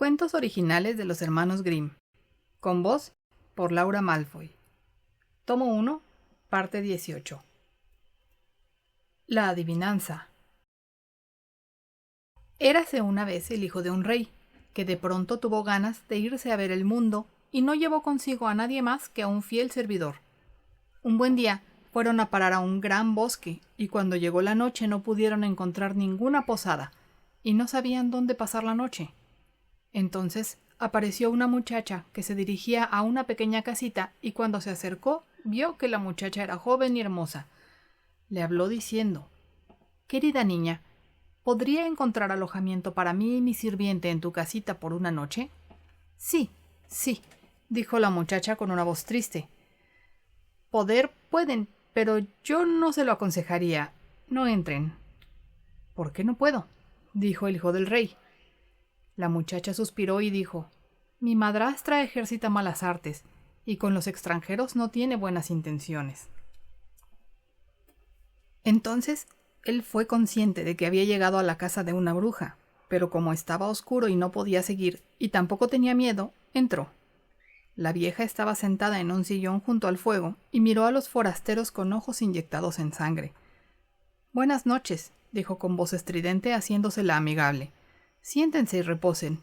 Cuentos originales de los hermanos Grimm. Con voz por Laura Malfoy. Tomo 1, parte 18. La adivinanza. Érase una vez el hijo de un rey, que de pronto tuvo ganas de irse a ver el mundo y no llevó consigo a nadie más que a un fiel servidor. Un buen día fueron a parar a un gran bosque y cuando llegó la noche no pudieron encontrar ninguna posada y no sabían dónde pasar la noche. Entonces apareció una muchacha que se dirigía a una pequeña casita y cuando se acercó vio que la muchacha era joven y hermosa. Le habló diciendo: «Querida niña, ¿podría encontrar alojamiento para mí y mi sirviente en tu casita por una noche?» «Sí, sí», dijo la muchacha con una voz triste. «Poder pueden, pero yo no se lo aconsejaría. No entren». «¿Por qué no puedo?», dijo el hijo del rey. La muchacha suspiró y dijo: «Mi madrastra ejercita malas artes, y con los extranjeros no tiene buenas intenciones». Entonces él fue consciente de que había llegado a la casa de una bruja, pero como estaba oscuro y no podía seguir, y tampoco tenía miedo, entró. La vieja estaba sentada en un sillón junto al fuego y miró a los forasteros con ojos inyectados en sangre. «Buenas noches», dijo con voz estridente, haciéndosela amigable. «Siéntense y reposen».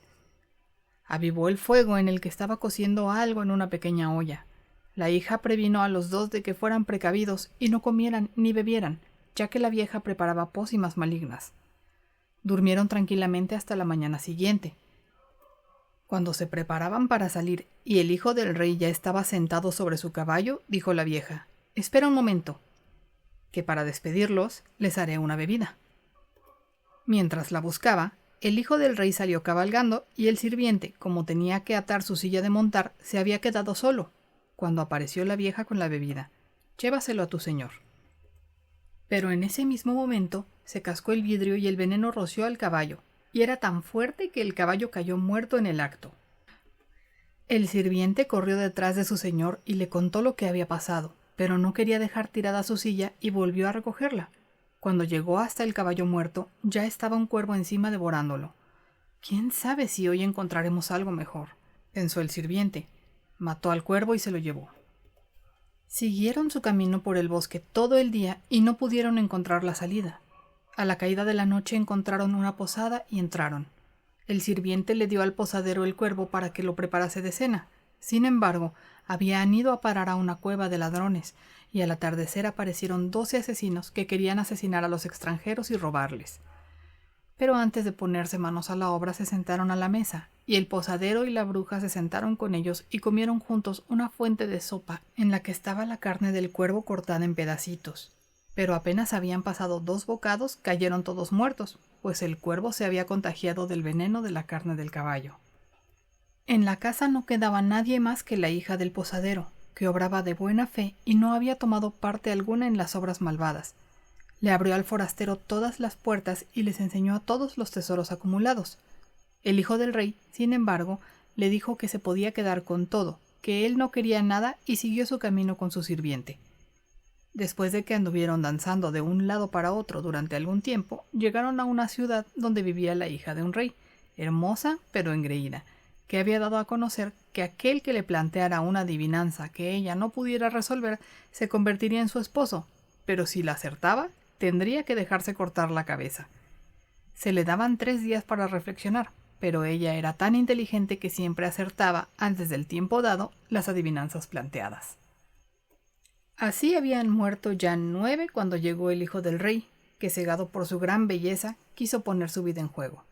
Avivó el fuego en el que estaba cociendo algo en una pequeña olla. La hija previno a los dos de que fueran precavidos y no comieran ni bebieran, ya que la vieja preparaba pócimas malignas. Durmieron tranquilamente hasta la mañana siguiente. Cuando se preparaban para salir y el hijo del rey ya estaba sentado sobre su caballo, dijo la vieja: «Espera un momento, que para despedirlos les haré una bebida». Mientras la buscaba, el hijo del rey salió cabalgando y el sirviente, como tenía que atar su silla de montar, se había quedado solo, cuando apareció la vieja con la bebida. «Llévaselo a tu señor». Pero en ese mismo momento se cascó el vidrio y el veneno roció al caballo, y era tan fuerte que el caballo cayó muerto en el acto. El sirviente corrió detrás de su señor y le contó lo que había pasado, pero no quería dejar tirada su silla y volvió a recogerla. Cuando llegó hasta el caballo muerto, ya estaba un cuervo encima devorándolo. «¿Quién sabe si hoy encontraremos algo mejor?», pensó el sirviente. Mató al cuervo y se lo llevó. Siguieron su camino por el bosque todo el día y no pudieron encontrar la salida. A la caída de la noche encontraron una posada y entraron. El sirviente le dio al posadero el cuervo para que lo preparase de cena. Sin embargo, habían ido a parar a una cueva de ladrones, y al atardecer aparecieron 12 asesinos que querían asesinar a los extranjeros y robarles. Pero antes de ponerse manos a la obra se sentaron a la mesa, y el posadero y la bruja se sentaron con ellos y comieron juntos una fuente de sopa en la que estaba la carne del cuervo cortada en pedacitos. Pero apenas habían pasado 2 bocados, cayeron todos muertos, pues el cuervo se había contagiado del veneno de la carne del caballo. En la casa no quedaba nadie más que la hija del posadero, que obraba de buena fe y no había tomado parte alguna en las obras malvadas. Le abrió al forastero todas las puertas y les enseñó a todos los tesoros acumulados. El hijo del rey, sin embargo, le dijo que se podía quedar con todo, que él no quería nada y siguió su camino con su sirviente. Después de que anduvieron danzando de un lado para otro durante algún tiempo, llegaron a una ciudad donde vivía la hija de un rey, hermosa pero engreída, que había dado a conocer que aquel que le planteara una adivinanza que ella no pudiera resolver se convertiría en su esposo, pero si la acertaba, tendría que dejarse cortar la cabeza. Se le daban 3 días para reflexionar, pero ella era tan inteligente que siempre acertaba, antes del tiempo dado, las adivinanzas planteadas. Así habían muerto ya 9 cuando llegó el hijo del rey, que cegado por su gran belleza, quiso poner su vida en juego.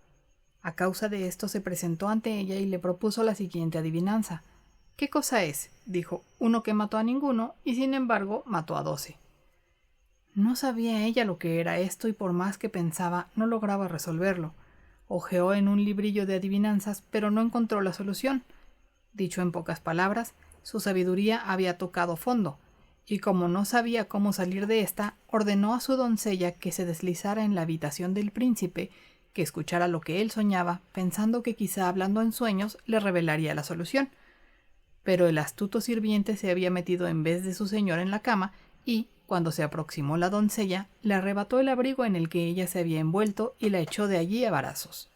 A causa de esto se presentó ante ella y le propuso la siguiente adivinanza. «¿Qué cosa es?», dijo, «uno que mató a ninguno y sin embargo mató a 12». No sabía ella lo que era esto y por más que pensaba no lograba resolverlo. Hojeó en un librillo de adivinanzas, pero no encontró la solución. Dicho en pocas palabras, su sabiduría había tocado fondo, y como no sabía cómo salir de esta, ordenó a su doncella que se deslizara en la habitación del príncipe, que escuchara lo que él soñaba, pensando que quizá hablando en sueños le revelaría la solución. Pero el astuto sirviente se había metido en vez de su señor en la cama y, cuando se aproximó la doncella, le arrebató el abrigo en el que ella se había envuelto y la echó de allí a varazos.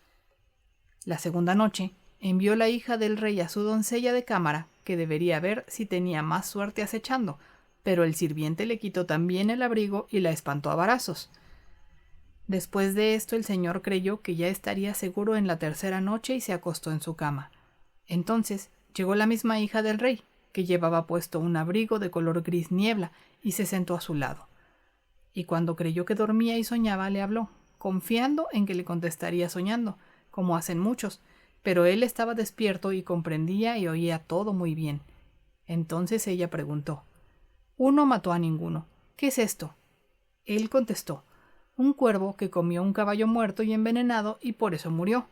La segunda noche, envió la hija del rey a su doncella de cámara, que debería ver si tenía más suerte acechando, pero el sirviente le quitó también el abrigo y la espantó a varazos. Después de esto el señor creyó que ya estaría seguro en la tercera noche y se acostó en su cama. Entonces llegó la misma hija del rey, que llevaba puesto un abrigo de color gris niebla, y se sentó a su lado. Y cuando creyó que dormía y soñaba, le habló, confiando en que le contestaría soñando, como hacen muchos, pero él estaba despierto y comprendía y oía todo muy bien. Entonces ella preguntó, «Uno mató a ninguno. ¿Qué es esto?» Él contestó, «Un cuervo que comió un caballo muerto y envenenado y por eso murió».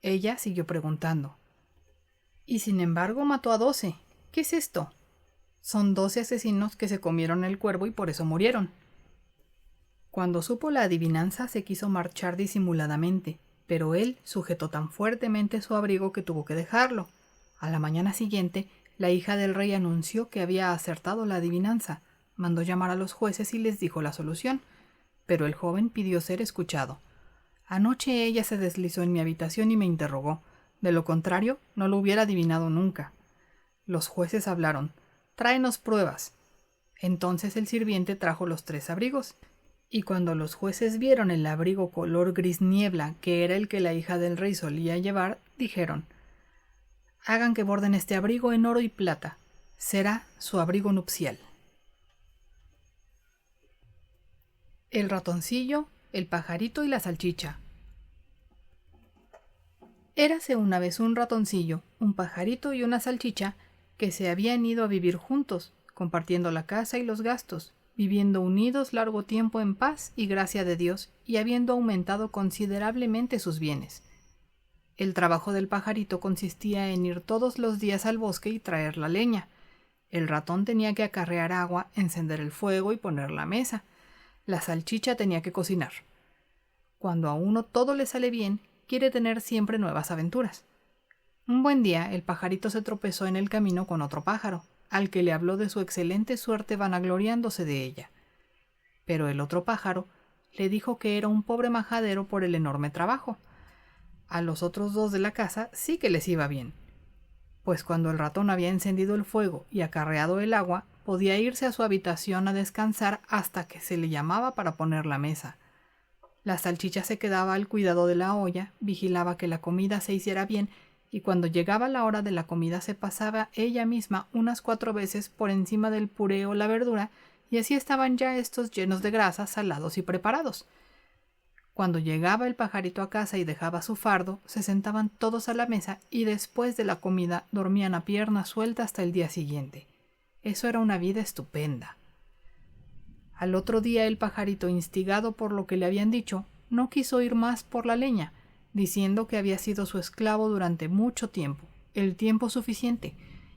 Ella siguió preguntando, «Y sin embargo mató a 12. ¿Qué es esto?» «Son 12 asesinos que se comieron el cuervo y por eso murieron». Cuando supo la adivinanza se quiso marchar disimuladamente, pero él sujetó tan fuertemente su abrigo que tuvo que dejarlo. A la mañana siguiente, la hija del rey anunció que había acertado la adivinanza, mandó llamar a los jueces y les dijo la solución, pero el joven pidió ser escuchado. «Anoche ella se deslizó en mi habitación y me interrogó. De lo contrario, no lo hubiera adivinado nunca». Los jueces hablaron. «Tráenos pruebas». Entonces el sirviente trajo los 3 abrigos. Y cuando los jueces vieron el abrigo color gris niebla, que era el que la hija del rey solía llevar, dijeron, «Hagan que borden este abrigo en oro y plata. Será su abrigo nupcial». El ratoncillo, el pajarito y la salchicha. Érase una vez un ratoncillo, un pajarito y una salchicha que se habían ido a vivir juntos, compartiendo la casa y los gastos, viviendo unidos largo tiempo en paz y gracia de Dios, y habiendo aumentado considerablemente sus bienes. El trabajo del pajarito consistía en ir todos los días al bosque y traer la leña. El ratón tenía que acarrear agua, encender el fuego y poner la mesa. La salchicha tenía que cocinar. Cuando a uno todo le sale bien, quiere tener siempre nuevas aventuras. Un buen día, el pajarito se tropezó en el camino con otro pájaro, al que le habló de su excelente suerte vanagloriándose de ella. Pero el otro pájaro le dijo que era un pobre majadero por el enorme trabajo. A los otros 2 de la casa sí que les iba bien, pues cuando el ratón había encendido el fuego y acarreado el agua, podía irse a su habitación a descansar hasta que se le llamaba para poner la mesa. La salchicha se quedaba al cuidado de la olla, vigilaba que la comida se hiciera bien, y cuando llegaba la hora de la comida se pasaba ella misma unas 4 veces por encima del puré o la verdura, y así estaban ya estos llenos de grasa, salados y preparados. Cuando llegaba el pajarito a casa y dejaba su fardo, se sentaban todos a la mesa y después de la comida dormían a pierna suelta hasta el día siguiente. Eso era una vida estupenda. Al otro día el pajarito, instigado por lo que le habían dicho, no quiso ir más por la leña, diciendo que había sido su esclavo durante mucho tiempo, el tiempo suficiente,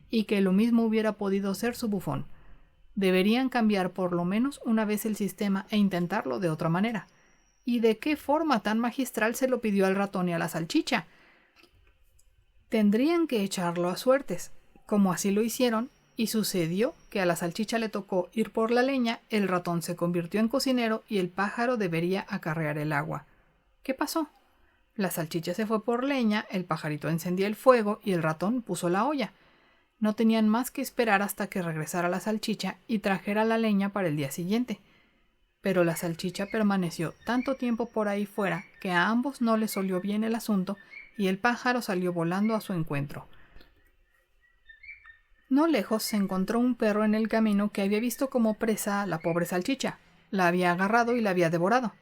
y que lo mismo hubiera podido ser su bufón. Deberían cambiar por lo menos una vez el sistema e intentarlo de otra manera. ¿Y de qué forma tan magistral se lo pidió al ratón y a la salchicha? Tendrían que echarlo a suertes, como así lo hicieron, y sucedió que a la salchicha le tocó ir por la leña, el ratón se convirtió en cocinero y el pájaro debería acarrear el agua. ¿Qué pasó? La salchicha se fue por leña, el pajarito encendía el fuego y el ratón puso la olla. No tenían más que esperar hasta que regresara la salchicha y trajera la leña para el día siguiente. Pero la salchicha permaneció tanto tiempo por ahí fuera que a ambos no les olió bien el asunto y el pájaro salió volando a su encuentro. No lejos se encontró un perro en el camino que había visto como presa a la pobre salchicha. La había agarrado y la había devorado.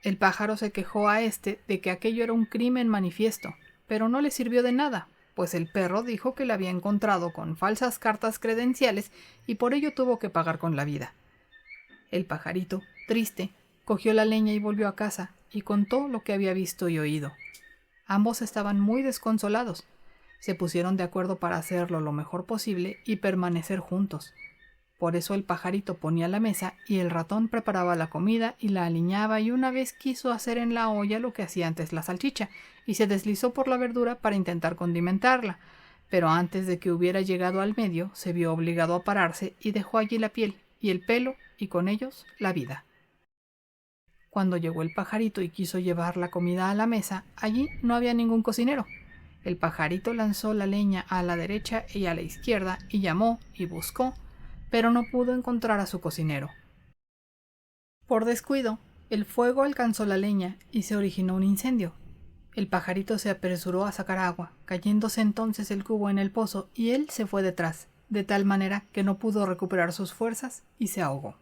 El pájaro se quejó a éste de que aquello era un crimen manifiesto, pero no le sirvió de nada, pues el perro dijo que la había encontrado con falsas cartas credenciales y por ello tuvo que pagar con la vida. El pajarito, triste, cogió la leña y volvió a casa, y contó lo que había visto y oído. Ambos estaban muy desconsolados. Se pusieron de acuerdo para hacerlo lo mejor posible y permanecer juntos. Por eso el pajarito ponía la mesa y el ratón preparaba la comida y la aliñaba, y una vez quiso hacer en la olla lo que hacía antes la salchicha, y se deslizó por la verdura para intentar condimentarla, pero antes de que hubiera llegado al medio se vio obligado a pararse y dejó allí la piel y el pelo y con ellos la vida. Cuando llegó el pajarito y quiso llevar la comida a la mesa, allí no había ningún cocinero. El pajarito lanzó la leña a la derecha y a la izquierda y llamó y buscó, pero no pudo encontrar a su cocinero. Por descuido, el fuego alcanzó la leña y se originó un incendio. El pajarito se apresuró a sacar agua, cayéndose entonces el cubo en el pozo y él se fue detrás, de tal manera que no pudo recuperar sus fuerzas y se ahogó.